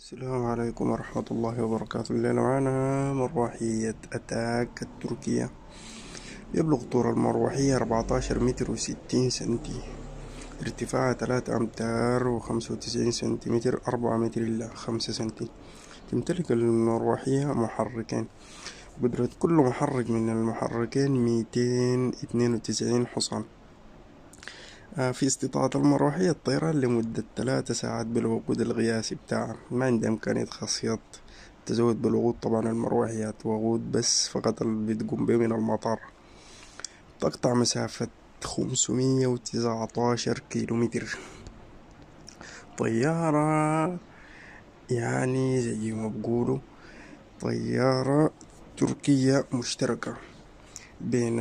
السلام عليكم ورحمة الله وبركاته. الليلة معنا مروحية أتاك التركية. يبلغ طول المروحية 14 متر و60 سنتي، ارتفاعها 3 أمتار و95 سنتيمتر، 4 متر إلا 5 سنتي. تمتلك المروحية محركين، قدرة كل محرك من المحركين 292 حصان. في استطاعة المروحية الطيران لمدة 3 ساعات بالوقود القياسي بتاعها. ما عندها إمكانية خاصيات تزود بالوقود، طبعا المروحيات وقود بس فقط اللي بتقوم به من المطار. تقطع مسافة 519 كيلومتر. طيارة يعني زي ما بقولوا طيارة تركية مشتركة بين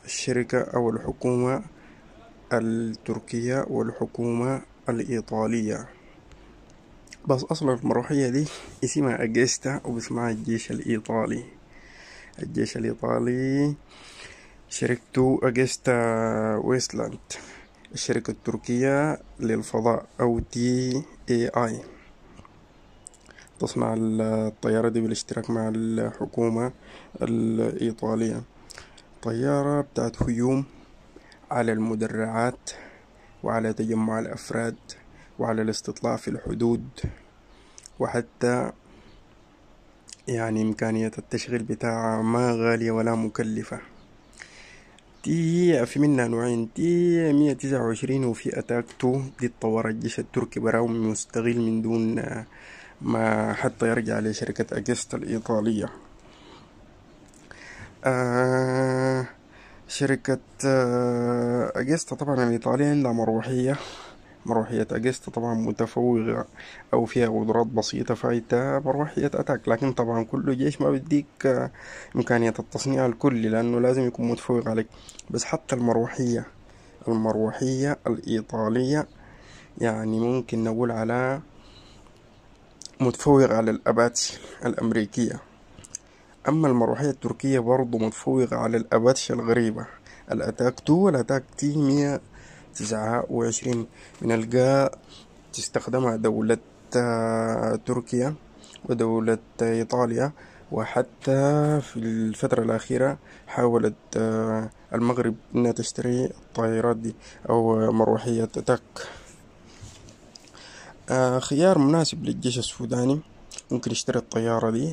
الشركة أو الحكومة التركية والحكومة الإيطالية. بس أصلا المروحية دي اسمها أجيستا وباسمها الجيش الإيطالي. الجيش الإيطالي شركته أجيستا ويستلاند. الشركة التركية للفضاء أو TAI تصنع الطيارة دي بالاشتراك مع الحكومة الإيطالية. طيارة بتاعت هجوم على المدرعات وعلى تجمع الأفراد وعلى الاستطلاع في الحدود، وحتى يعني إمكانية التشغيل بتاعها ما غالية ولا مكلفة. في منها نوعين، تي 129 وفي أتاك 2. دي اتطور الجيش التركي براو مستغل من دون ما حتى يرجع لشركة أجيستا الإيطالية. شركة أجيستا طبعا الإيطالية عندها مروحية أجيستا طبعا متفوقة أو فيها قدرات بسيطة فايتة مروحية أتاك، لكن طبعا كل جيش ما بيديك إمكانية التصنيع الكلي لأنه لازم يكون متفوق عليك. بس حتى المروحية الإيطالية يعني ممكن نقول على متفوق على الأباتشي الأمريكية. أما المروحية التركية برضو متفوقة على الأباتشي الغريبة الأتاك 2 والأتاك تي 129. بنلقى تستخدمها دولة تركيا ودولة إيطاليا، وحتى في الفترة الأخيرة حاولت المغرب أنها تشتري الطائرات دي أو مروحية أتاك. خيار مناسب للجيش السوداني، ممكن يشتري الطيارة دي